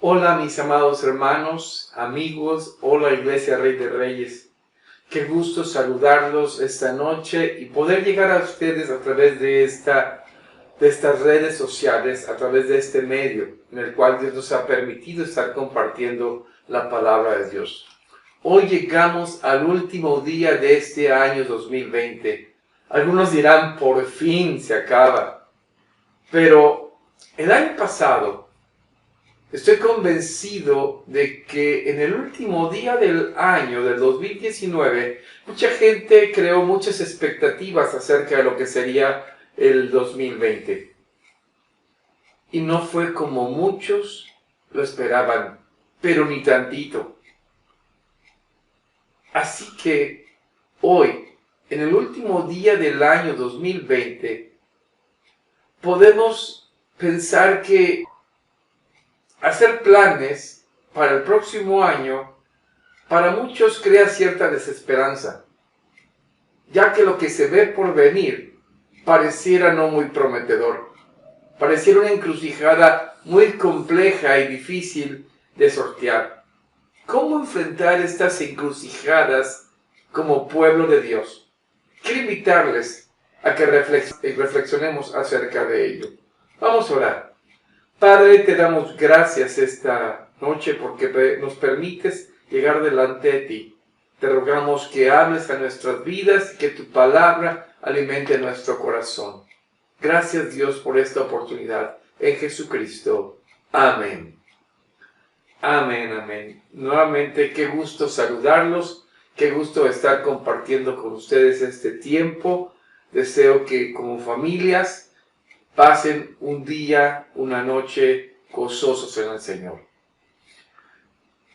Hola mis amados hermanos, amigos, hola Iglesia Rey de Reyes. Qué gusto saludarlos esta noche y poder llegar a ustedes a través de estas redes sociales, a través de este medio en el cual Dios nos ha permitido estar compartiendo la palabra de Dios. Hoy llegamos al último día de este año 2020. Algunos dirán, por fin se acaba. Pero el año pasado, estoy convencido de que en el último día del año, del 2019, mucha gente creó muchas expectativas acerca de lo que sería el 2020. Y no fue como muchos lo esperaban, pero ni tantito. Así que hoy, en el último día del año 2020, podemos pensar que hacer planes para el próximo año, para muchos crea cierta desesperanza, ya que lo que se ve por venir pareciera no muy prometedor, pareciera una encrucijada muy compleja y difícil de sortear. ¿Cómo enfrentar estas encrucijadas como pueblo de Dios? Quiero invitarles a que reflexionemos acerca de ello. Vamos a orar. Padre, te damos gracias esta noche porque nos permites llegar delante de ti. Te rogamos que hables a nuestras vidas y que tu palabra alimente nuestro corazón. Gracias Dios por esta oportunidad. En Jesucristo. Amén. Amén, amén. Nuevamente, qué gusto saludarlos. Qué gusto estar compartiendo con ustedes este tiempo. Deseo que como familias pasen un día, una noche gozosos en el Señor.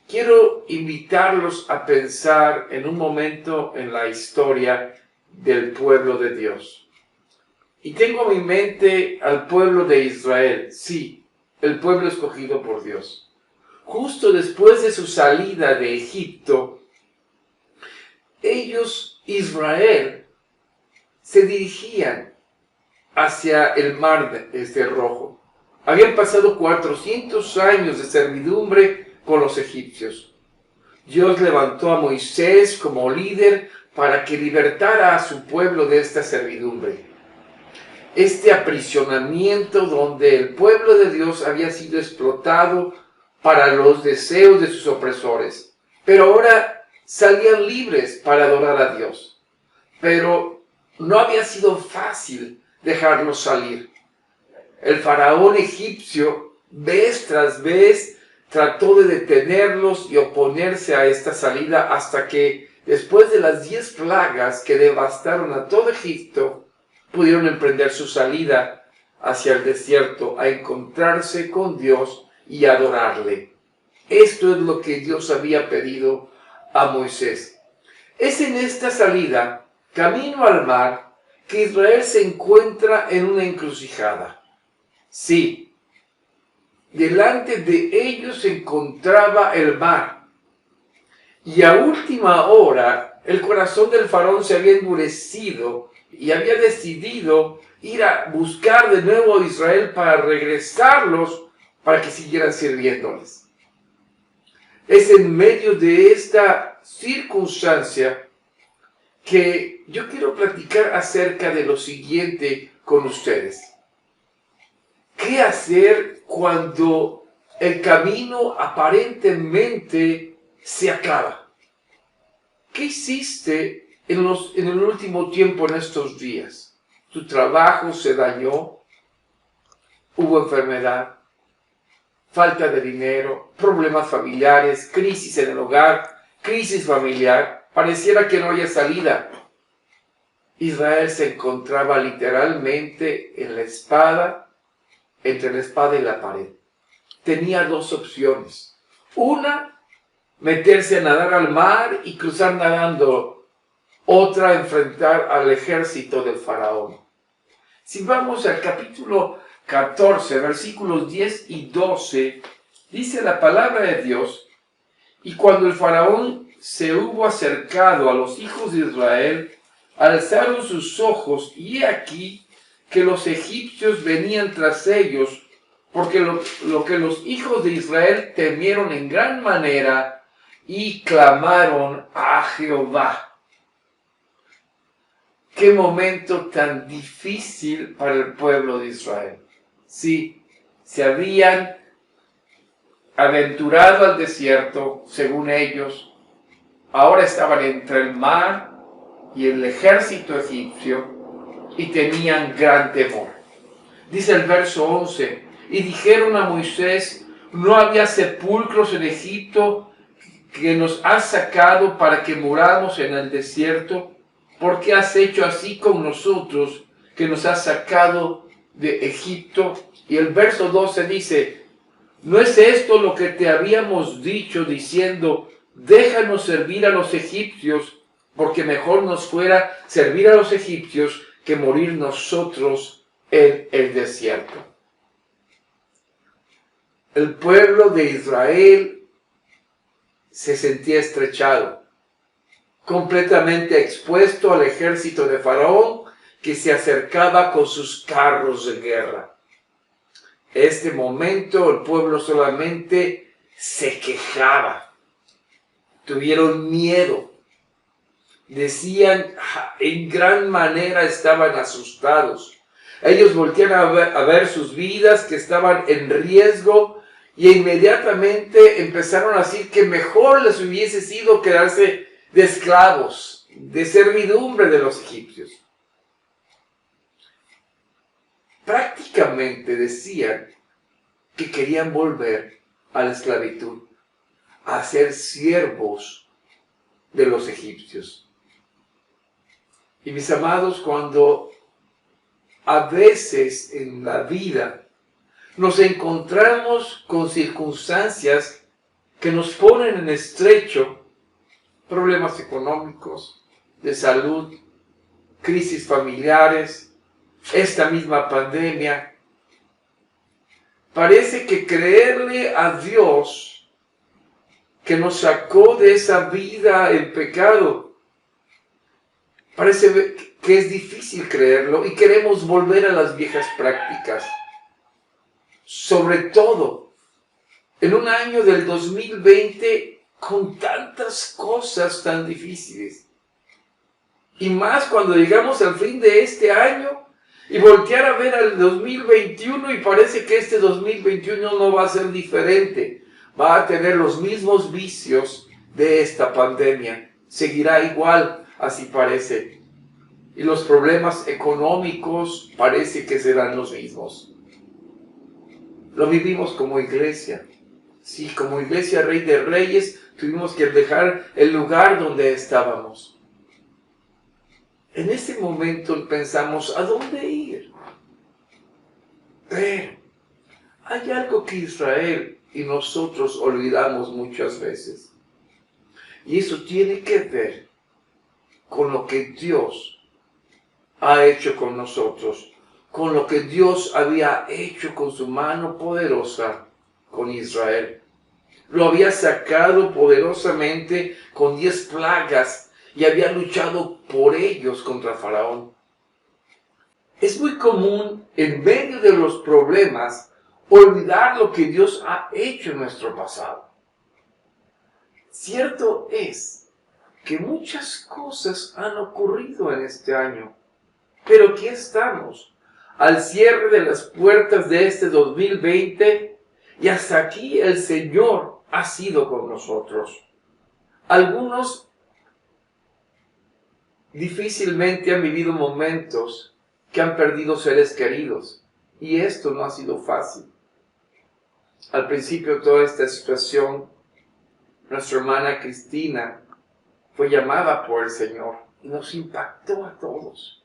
Quiero invitarlos a pensar en un momento en la historia del pueblo de Dios. Y tengo en mi mente al pueblo de Israel, sí, el pueblo escogido por Dios. Justo después de su salida de Egipto, Israel, se dirigían hacia el mar Rojo. Habían pasado 400 años de servidumbre con los egipcios. Dios levantó a Moisés como líder para que libertara a su pueblo de esta servidumbre. Este aprisionamiento donde el pueblo de Dios había sido explotado para los deseos de sus opresores. Pero ahora salían libres para adorar a Dios. Pero no había sido fácil dejarlos salir. El faraón egipcio, vez tras vez, trató de detenerlos y oponerse a esta salida hasta que, después de las 10 plagas que devastaron a todo Egipto, pudieron emprender su salida hacia el desierto a encontrarse con Dios y adorarle. Esto es lo que Dios había pedido a Moisés. Es en esta salida, camino al mar, que Israel se encuentra en una encrucijada. Sí, delante de ellos se encontraba el mar. Y a última hora, el corazón del faraón se había endurecido y había decidido ir a buscar de nuevo a Israel para regresarlos para que siguieran sirviéndoles. Es en medio de esta circunstancia que yo quiero platicar acerca de lo siguiente con ustedes. ¿Qué hacer cuando el camino aparentemente se acaba? ¿Qué hiciste en el último tiempo, en estos días? ¿Tu trabajo se dañó? ¿Hubo enfermedad? ¿Falta de dinero? ¿Problemas familiares? ¿Crisis en el hogar? ¿Crisis familiar? Pareciera que no haya salida. Israel se encontraba literalmente en la espada, entre la espada y la pared. Tenía dos opciones. Una, meterse a nadar al mar y cruzar nadando. Otra, enfrentar al ejército del faraón. Si vamos al capítulo 14, versículos 10 y 12, dice la palabra de Dios: y cuando el faraón se hubo acercado a los hijos de Israel, alzaron sus ojos, y he aquí que los egipcios venían tras ellos porque lo que los hijos de Israel temieron en gran manera y clamaron a Jehová. Qué momento tan difícil para el pueblo de Israel. Sí, se habían aventurado al desierto, según ellos. Ahora estaban entre el mar y el ejército egipcio y tenían gran temor. Dice el verso 11, y dijeron a Moisés, no había sepulcros en Egipto que nos has sacado para que muramos en el desierto. ¿Por qué has hecho así con nosotros que nos has sacado de Egipto? Y el verso 12 dice, ¿no es esto lo que te habíamos dicho diciendo, déjanos servir a los egipcios, porque mejor nos fuera servir a los egipcios que morir nosotros en el desierto? El pueblo de Israel se sentía estrechado, completamente expuesto al ejército de Faraón que se acercaba con sus carros de guerra. Este momento el pueblo solamente se quejaba, tuvieron miedo, decían, en gran manera estaban asustados. Ellos voltean a ver sus vidas que estaban en riesgo y inmediatamente empezaron a decir que mejor les hubiese sido quedarse de esclavos, de servidumbre de los egipcios. Prácticamente decían que querían volver a la esclavitud, a ser siervos de los egipcios. Y mis amados, cuando a veces en la vida nos encontramos con circunstancias que nos ponen en estrecho, problemas económicos, de salud, crisis familiares, esta misma pandemia, parece que creerle a Dios que nos sacó de esa vida en pecado, parece que es difícil creerlo y queremos volver a las viejas prácticas. Sobre todo en un año del 2020 con tantas cosas tan difíciles. Y más cuando llegamos al fin de este año y voltear a ver al 2021 y parece que este 2021 no va a ser diferente. Va a tener los mismos vicios de esta pandemia. Seguirá igual, así parece. Y los problemas económicos parece que serán los mismos. Lo vivimos como iglesia. Sí, como iglesia Rey de Reyes tuvimos que dejar el lugar donde estábamos. En ese momento pensamos, ¿a dónde ir? Pero hay algo que Israel y nosotros olvidamos muchas veces. Y eso tiene que ver con lo que Dios ha hecho con nosotros, con lo que Dios había hecho con su mano poderosa con Israel. Lo había sacado poderosamente con 10 plagas y había luchado por ellos contra Faraón. Es muy común en medio de los problemas olvidar lo que Dios ha hecho en nuestro pasado. Cierto es que muchas cosas han ocurrido en este año, pero aquí estamos, al cierre de las puertas de este 2020, y hasta aquí el Señor ha sido con nosotros. Algunos difícilmente han vivido momentos que han perdido seres queridos, y esto no ha sido fácil. Al principio de toda esta situación, nuestra hermana Cristina fue llamada por el Señor y nos impactó a todos.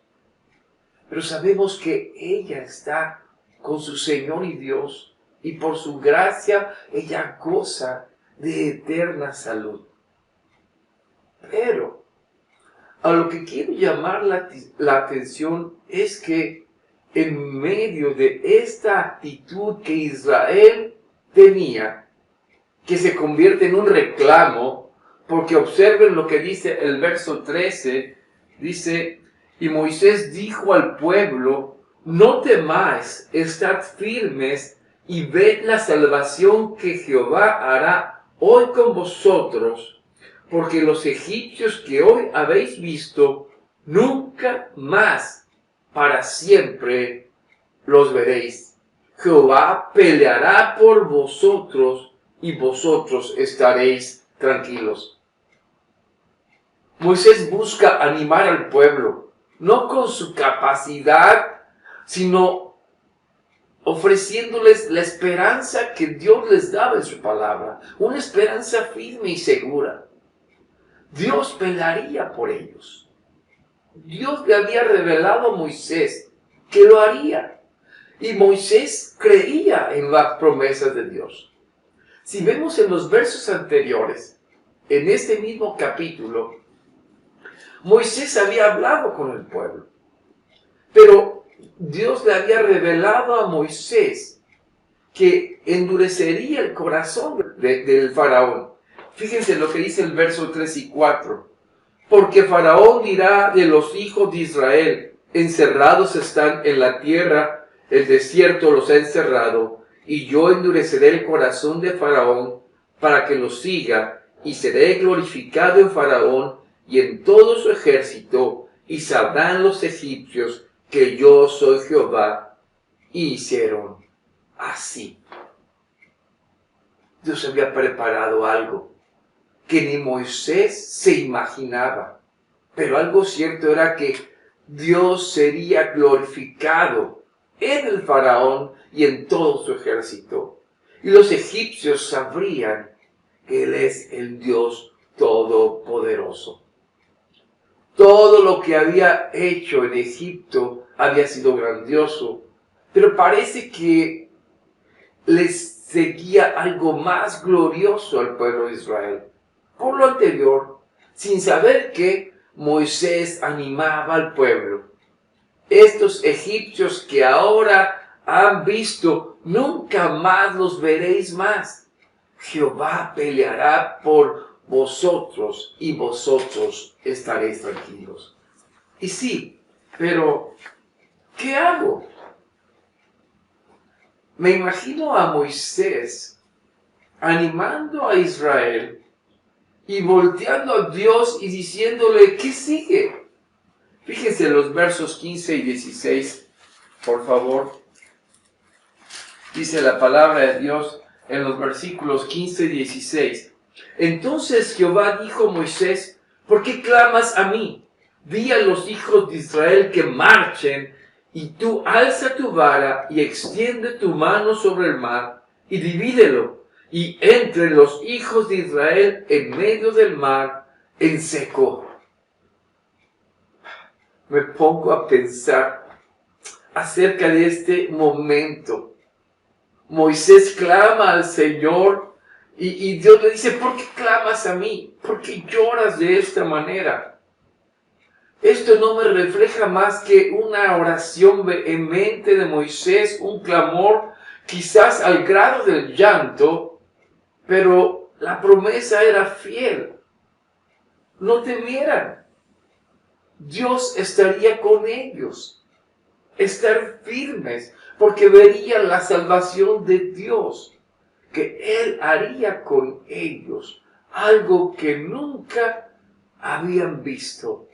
Pero sabemos que ella está con su Señor y Dios, y por su gracia ella goza de eterna salud. Pero a lo que quiero llamar la atención es que en medio de esta actitud que Israel tenía, que se convierte en un reclamo, porque observen lo que dice el verso 13, dice, y Moisés dijo al pueblo, no temáis, estad firmes y ved la salvación que Jehová hará hoy con vosotros, porque los egipcios que hoy habéis visto, nunca más para siempre los veréis. Jehová peleará por vosotros y vosotros estaréis tranquilos. Moisés busca animar al pueblo, no con su capacidad, sino ofreciéndoles la esperanza que Dios les daba en su palabra, una esperanza firme y segura. Dios pelearía por ellos. Dios le había revelado a Moisés que lo haría, y Moisés creía en las promesas de Dios. Si vemos en los versos anteriores, en este mismo capítulo, Moisés había hablado con el pueblo, pero Dios le había revelado a Moisés que endurecería el corazón del faraón. Fíjense lo que dice el verso 3 y 4. Porque Faraón dirá de los hijos de Israel, encerrados están en la tierra, el desierto los ha encerrado, y yo endureceré el corazón de Faraón para que los siga, y seré glorificado en Faraón y en todo su ejército, y sabrán los egipcios que yo soy Jehová. Y hicieron así. Dios había preparado algo que ni Moisés se imaginaba. Pero algo cierto era que Dios sería glorificado en el faraón y en todo su ejército. Y los egipcios sabrían que Él es el Dios todopoderoso. Todo lo que había hecho en Egipto había sido grandioso, pero parece que les seguía algo más glorioso al pueblo de Israel. Por lo anterior, sin saber que Moisés animaba al pueblo. Estos egipcios que ahora han visto, nunca más los veréis más. Jehová peleará por vosotros y vosotros estaréis tranquilos. Y sí, pero ¿qué hago? Me imagino a Moisés animando a Israel y volteando a Dios y diciéndole, ¿qué sigue? Fíjense los versos 15 y 16, por favor. Dice la palabra de Dios en los versículos 15 y 16. Entonces Jehová dijo a Moisés, ¿por qué clamas a mí? Di a los hijos de Israel que marchen, y tú alza tu vara y extiende tu mano sobre el mar y divídelo, y entre los hijos de Israel en medio del mar en seco. Me pongo a pensar acerca de este momento. Moisés clama al Señor y Dios le dice, ¿por qué clamas a mí? ¿Por qué lloras de esta manera? Esto no me refleja más que una oración vehemente de Moisés, un clamor quizás al grado del llanto, pero la promesa era fiel. No temieran. Dios estaría con ellos. Estar firmes, porque verían la salvación de Dios, que Él haría con ellos algo que nunca habían visto.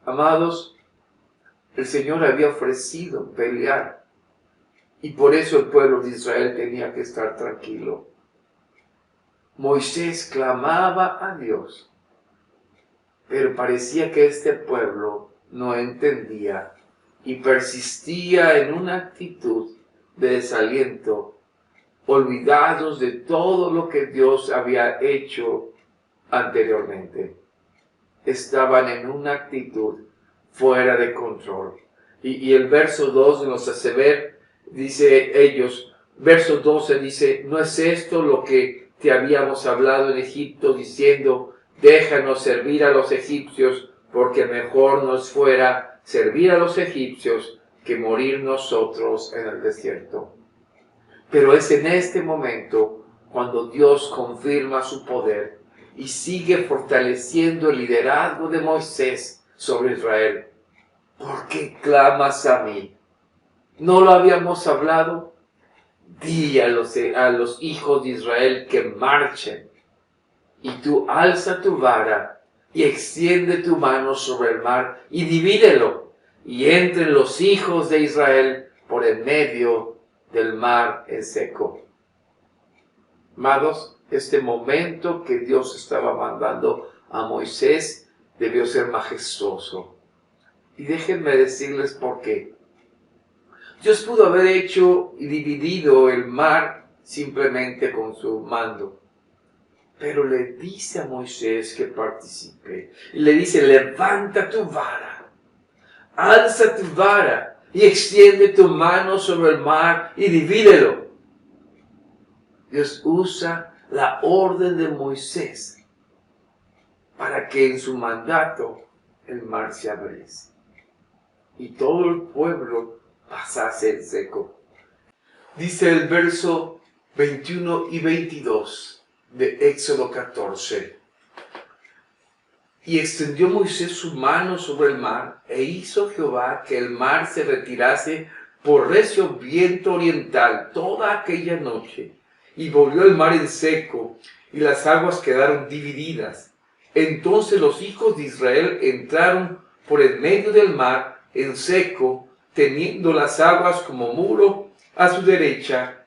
Amados, el Señor había ofrecido pelear, y por eso el pueblo de Israel tenía que estar tranquilo. Moisés clamaba a Dios, pero parecía que este pueblo no entendía y persistía en una actitud de desaliento, olvidados de todo lo que Dios había hecho anteriormente. Estaban en una actitud fuera de control. Y el verso 2 nos hace ver, dice ellos, verso 12 dice, ¿no es esto lo que te habíamos hablado en Egipto, diciendo, déjanos servir a los egipcios, porque mejor nos fuera servir a los egipcios que morir nosotros en el desierto? Pero es en este momento cuando Dios confirma su poder y sigue fortaleciendo el liderazgo de Moisés sobre Israel. ¿Por qué clamas a mí? ¿No lo habíamos hablado? di a los hijos de Israel que marchen, y tú alza tu vara y extiende tu mano sobre el mar y divídelo, y entren los hijos de Israel por en medio del mar en seco. Amados, este momento que Dios estaba mandando a Moisés debió ser majestuoso. Y déjenme decirles por qué. Dios pudo haber hecho y dividido el mar simplemente con su mando. Pero le dice a Moisés que participe. Y le dice, levanta tu vara, alza tu vara y extiende tu mano sobre el mar y divídelo. Dios usa la orden de Moisés para que en su mandato el mar se abriese y todo el pueblo pasase en seco. Dice el verso 21 y 22 de Éxodo 14. Y extendió Moisés su mano sobre el mar, e hizo Jehová que el mar se retirase por recio viento oriental toda aquella noche. Y volvió el mar en seco, y las aguas quedaron divididas. Entonces los hijos de Israel entraron por el medio del mar en seco, teniendo las aguas como muro a su derecha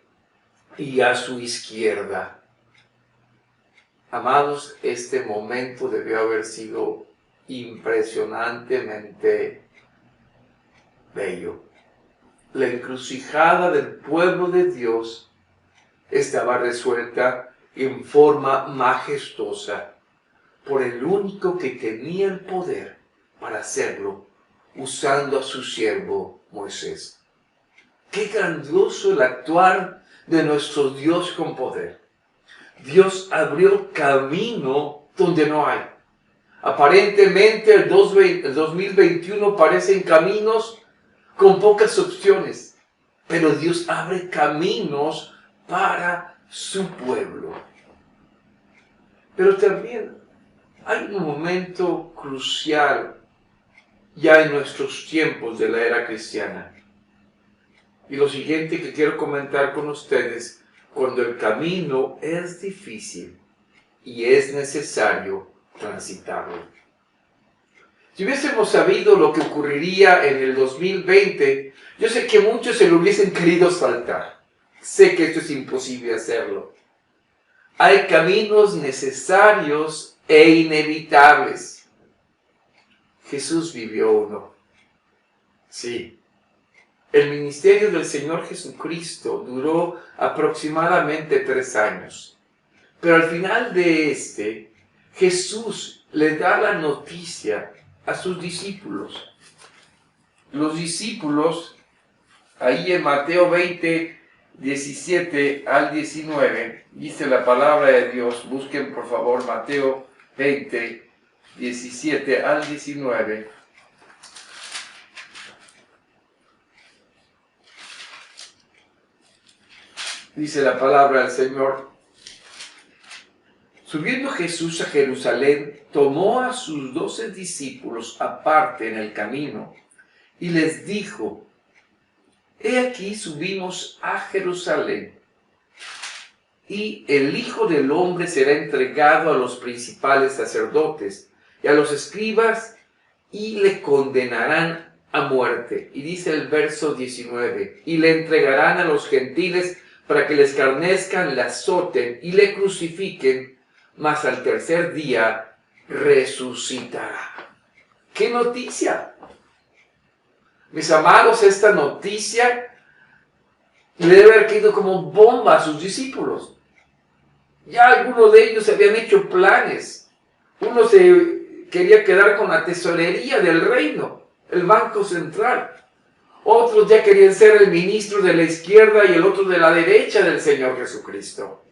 y a su izquierda. Amados, este momento debió haber sido impresionantemente bello. La encrucijada del pueblo de Dios estaba resuelta en forma majestuosa por el único que tenía el poder para hacerlo, usando a su siervo Moisés. ¡Qué grandioso el actuar de nuestro Dios con poder! Dios abrió camino donde no hay. Aparentemente el 2021 parecen caminos con pocas opciones, pero Dios abre caminos para su pueblo. Pero también hay un momento crucial ya en nuestros tiempos de la era cristiana. Y lo siguiente que quiero comentar con ustedes, cuando el camino es difícil y es necesario transitarlo. Si hubiésemos sabido lo que ocurriría en el 2020, yo sé que muchos se lo hubiesen querido saltar. Sé que esto es imposible hacerlo. Hay caminos necesarios e inevitables. Jesús vivió uno. Sí. El ministerio del Señor Jesucristo duró aproximadamente 3 años. Pero al final de Jesús le da la noticia a sus discípulos. Los discípulos, ahí en Mateo 20, 17 al 19, dice la palabra de Dios. Busquen por favor Mateo 20, 17 al 19. Dice la palabra del Señor. Subiendo Jesús a Jerusalén, tomó a sus 12 discípulos aparte en el camino y les dijo: He aquí subimos a Jerusalén, y el Hijo del Hombre será entregado a los principales sacerdotes y a los escribas, y le condenarán a muerte. Y dice el verso 19, y le entregarán a los gentiles para que le escarnezcan, le azoten y le crucifiquen, mas al tercer día resucitará. ¡Qué noticia! Mis amados, esta noticia le debe haber caído como bomba a sus discípulos. Ya algunos de ellos habían hecho planes. Uno se quería quedar con la tesorería del reino, el banco central. Otros ya querían ser el ministro de la izquierda y el otro de la derecha del Señor Jesucristo.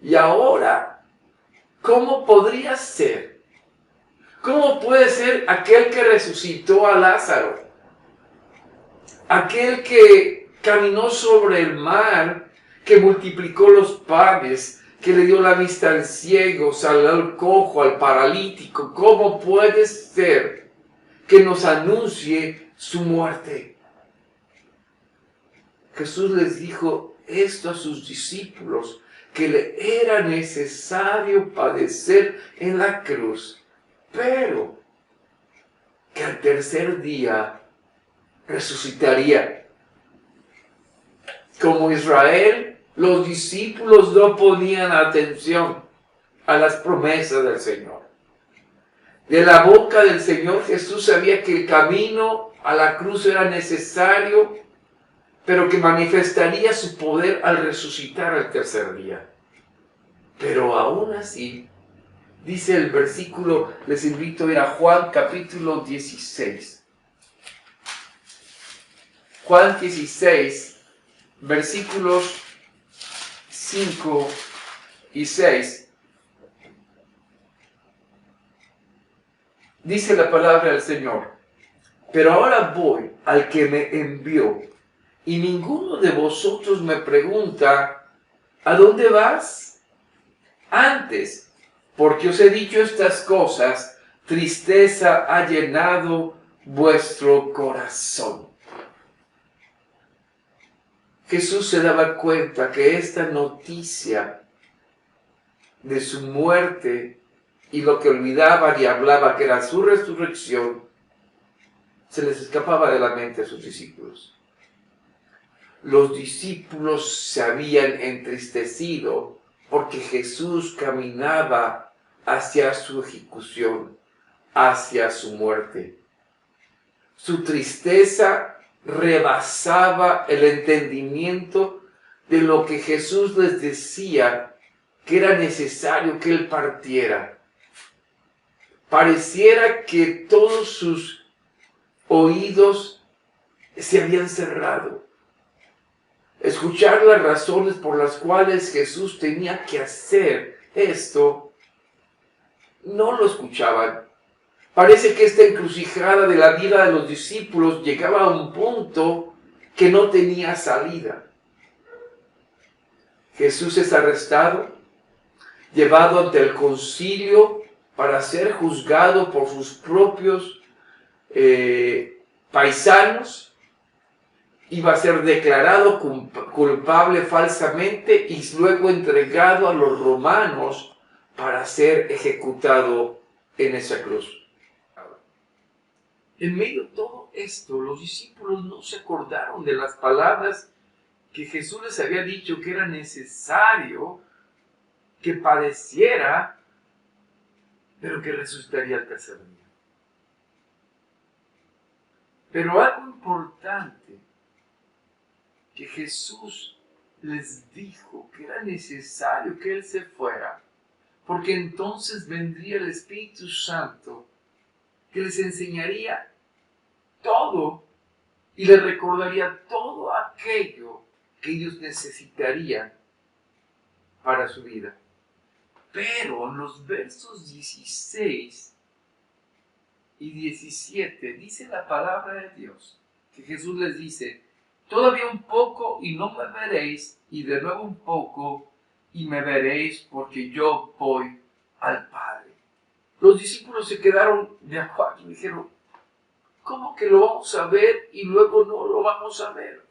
Y ahora, ¿cómo podría ser? ¿Cómo puede ser aquel que resucitó a Lázaro? Aquel que caminó sobre el mar, que multiplicó los panes, que le dio la vista al ciego, sanó al cojo, al paralítico. ¿Cómo puede ser que nos anuncie su muerte? Jesús les dijo esto a sus discípulos, que le era necesario padecer en la cruz, pero que al tercer día resucitaría. Como Israel, los discípulos no ponían atención a las promesas del Señor. De la boca del Señor Jesús sabía que el camino a la cruz era necesario, pero que manifestaría su poder al resucitar al tercer día. Pero aún así, dice el versículo, les invito a ir a Juan capítulo 16. Juan 16, versículos 5 y 6. Dice la palabra del Señor: pero ahora voy al que me envió, y ninguno de vosotros me pregunta, ¿a dónde vas? Antes, porque os he dicho estas cosas, tristeza ha llenado vuestro corazón. Jesús se daba cuenta que esta noticia de su muerte y lo que olvidaban y hablaban que era su resurrección, se les escapaba de la mente a sus discípulos. Los discípulos se habían entristecido porque Jesús caminaba hacia su ejecución, hacia su muerte. Su tristeza rebasaba el entendimiento de lo que Jesús les decía, que era necesario que Él partiera. Pareciera que todos sus oídos se habían cerrado. Escuchar las razones por las cuales Jesús tenía que hacer esto, no lo escuchaban. Parece que esta encrucijada de la vida de los discípulos llegaba a un punto que no tenía salida. Jesús es arrestado, llevado ante el concilio para ser juzgado por sus propios paisanos. Iba a ser declarado culpable falsamente y luego entregado a los romanos para ser ejecutado en esa cruz. En medio de todo esto, los discípulos no se acordaron de las palabras que Jesús les había dicho, que era necesario que padeciera, pero que resucitaría al tercer día. Pero algo importante que Jesús les dijo, que era necesario que Él se fuera, porque entonces vendría el Espíritu Santo, que les enseñaría todo y les recordaría todo aquello que ellos necesitarían para su vida. Pero en los versos 16 y 17 dice la palabra de Dios, que Jesús les dice: todavía un poco y no me veréis, y de nuevo un poco y me veréis, porque yo voy al Padre. Los discípulos se quedaron de acuerdo y dijeron: ¿cómo que lo vamos a ver y luego no lo vamos a ver?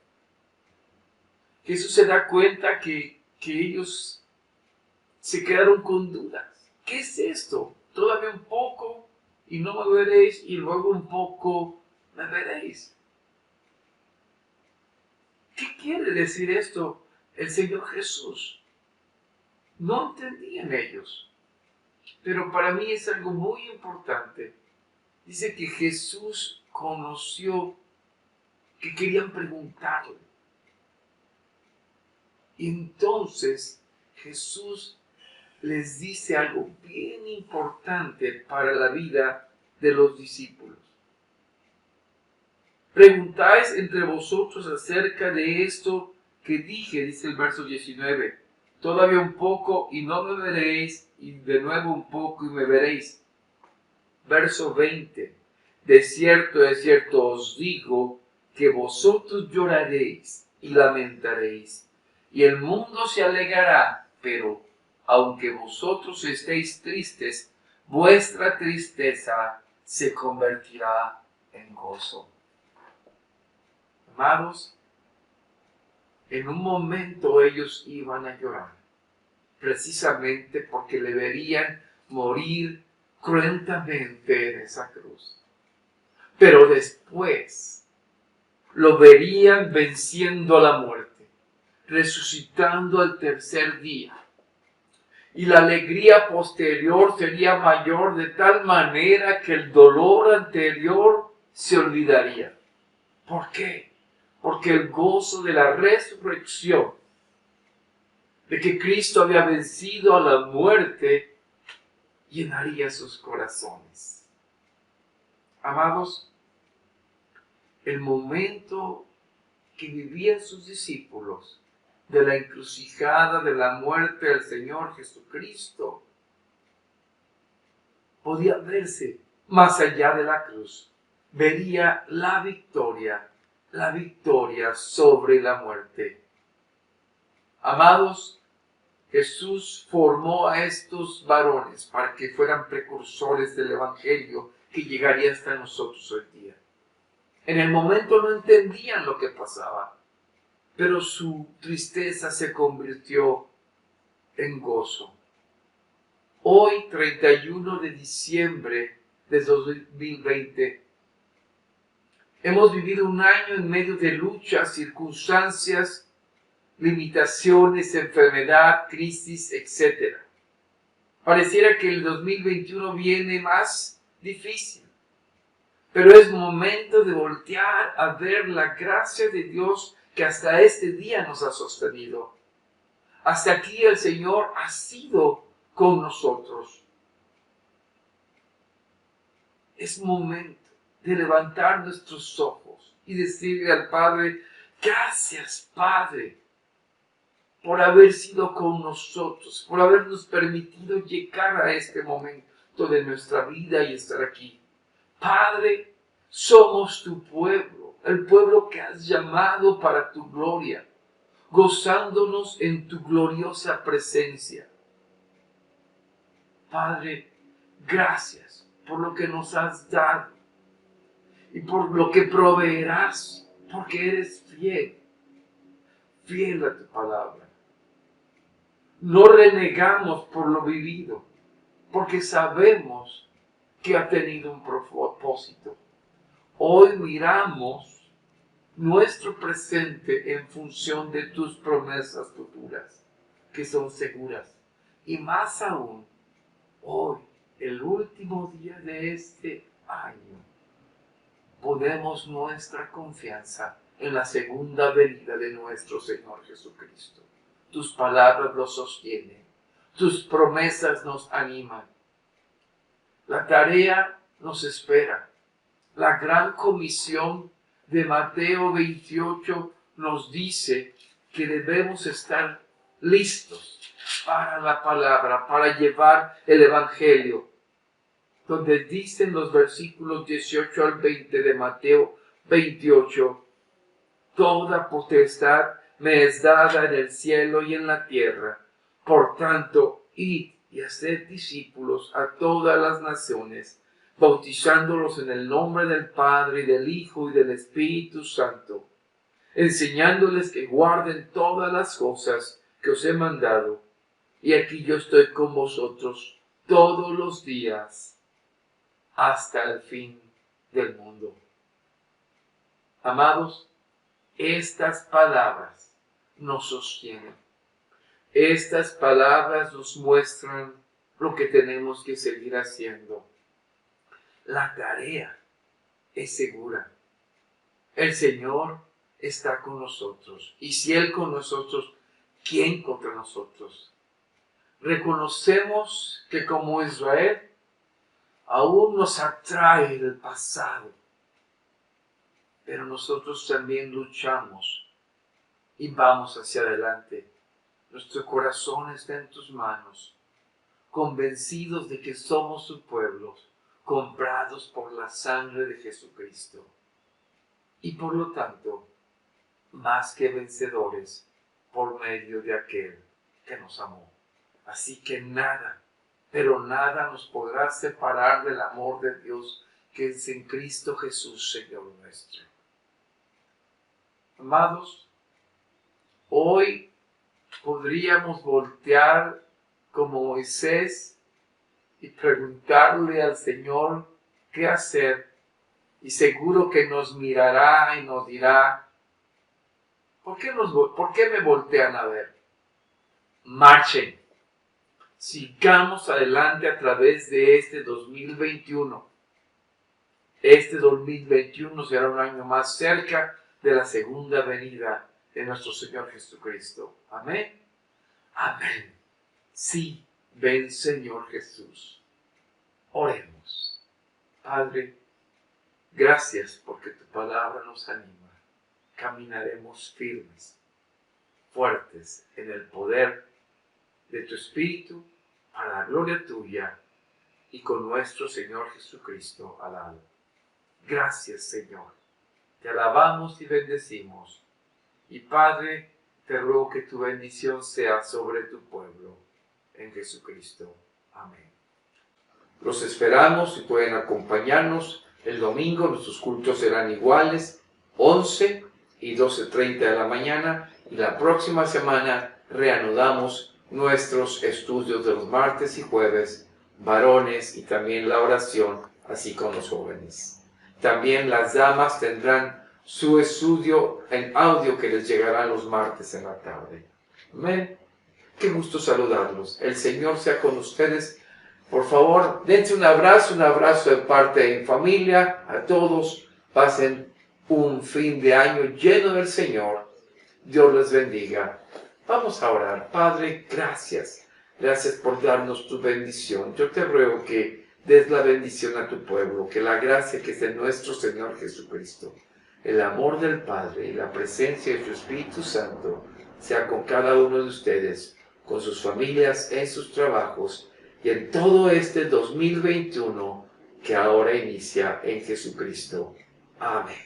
Jesús se da cuenta que ellos se quedaron con dudas. ¿Qué es esto? Todavía un poco y no me veréis, y luego un poco me veréis. ¿Qué quiere decir esto el Señor Jesús? No entendían ellos, pero para mí es algo muy importante. Dice que Jesús conoció que querían preguntarle. Y entonces Jesús les dice algo bien importante para la vida de los discípulos. Preguntáis entre vosotros acerca de esto que dije, dice el verso 19. Todavía un poco y no me veréis, y de nuevo un poco y me veréis. Verso 20. De cierto os digo, que vosotros lloraréis y lamentaréis, y el mundo se alegrará, pero aunque vosotros estéis tristes, vuestra tristeza se convertirá en gozo. Amados, En un momento ellos iban a llorar, precisamente porque le verían morir cruentamente en esa cruz. Pero después lo verían venciendo a la muerte, resucitando al tercer día. Y la alegría posterior sería mayor de tal manera que el dolor anterior se olvidaría. ¿Por qué? Porque el gozo de la resurrección, de que Cristo había vencido a la muerte, llenaría sus corazones. Amados, el momento que vivían sus discípulos de la encrucijada de la muerte del Señor Jesucristo podía verse más allá de la cruz. Vería la victoria sobre la muerte. Amados, Jesús formó a estos varones para que fueran precursores del Evangelio que llegaría hasta nosotros hoy día. En el momento no entendían lo que pasaba, pero su tristeza se convirtió en gozo. Hoy, 31 de diciembre de 2020, hemos vivido un año en medio de luchas, circunstancias, limitaciones, enfermedad, crisis, etc. Pareciera que el 2021 viene más difícil, pero es momento de voltear a ver la gracia de Dios que hasta este día nos ha sostenido. Hasta aquí el Señor ha sido con nosotros. Es momento de levantar nuestros ojos y decirle al Padre: gracias, Padre, por haber sido con nosotros, por habernos permitido llegar a este momento de nuestra vida y estar aquí. Padre, somos tu pueblo, el pueblo que has llamado para tu gloria, gozándonos en tu gloriosa presencia. Padre, gracias por lo que nos has dado y por lo que proveerás, porque eres fiel, fiel a tu palabra. No renegamos por lo vivido, porque sabemos que ha tenido un propósito. Hoy miramos nuestro presente en función de tus promesas futuras, que son seguras. Y más aún, hoy, el último día de este año, ponemos nuestra confianza en la segunda venida de nuestro Señor Jesucristo. Tus palabras lo sostienen, tus promesas nos animan. La tarea nos espera. La gran comisión de Mateo 28 nos dice que debemos estar listos para la palabra, para llevar el Evangelio, donde dicen los versículos 18 al 20 de Mateo 28, toda potestad me es dada en el cielo y en la tierra. Por tanto, id y haced discípulos a todas las naciones, bautizándolos en el nombre del Padre, y del Hijo, y del Espíritu Santo, enseñándoles que guarden todas las cosas que os he mandado. Y aquí yo estoy con vosotros todos los días, hasta el fin del mundo. Amados, estas palabras nos sostienen. Estas palabras nos muestran lo que tenemos que seguir haciendo. La tarea es segura. El Señor está con nosotros. Y si Él con nosotros, ¿quién contra nosotros? Reconocemos que como Israel, aún nos atrae el pasado. Pero nosotros también luchamos y vamos hacia adelante. Nuestro corazón está en tus manos, convencidos de que somos su pueblo, comprados por la sangre de Jesucristo. Y por lo tanto, más que vencedores por medio de aquel que nos amó. Así que nada, pero nada nos podrá separar del amor de Dios que es en Cristo Jesús, Señor nuestro. Amados, Hoy podríamos voltear como Moisés y preguntarle al Señor qué hacer, y seguro que nos mirará y nos dirá: ¿por qué me voltean a ver? Marchen, sigamos adelante a través de este 2021. Este 2021 será un año más cerca de la segunda venida de nuestro Señor Jesucristo. Amén. Amén. Sí, ven Señor Jesús. Oremos. Padre, gracias porque tu palabra nos anima. Caminaremos firmes, fuertes en el poder de tu Espíritu, para la gloria tuya y con nuestro Señor Jesucristo al lado. Gracias, Señor. Te alabamos y bendecimos. Y Padre, te ruego que tu bendición sea sobre tu pueblo, en Jesucristo. Amén. Los esperamos y pueden acompañarnos el domingo. Nuestros cultos serán iguales, 11 y 12:30 de la mañana. Y la próxima semana reanudamos nuestros estudios de los martes y jueves, varones, y también la oración, así como los jóvenes. También las damas tendrán su estudio en audio que les llegará los martes en la tarde. Amén. Qué gusto saludarlos. El Señor sea con ustedes. Por favor, dense un abrazo de parte de mi familia. A todos, pasen un fin de año lleno del Señor. Dios les bendiga. Vamos a orar. Padre, gracias. Gracias por darnos tu bendición. Yo te ruego que des la bendición a tu pueblo, que la gracia que es de nuestro Señor Jesucristo, el amor del Padre y la presencia de su Espíritu Santo sea con cada uno de ustedes, con sus familias, en sus trabajos y en todo este 2021 que ahora inicia en Jesucristo. Amén.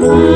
Oh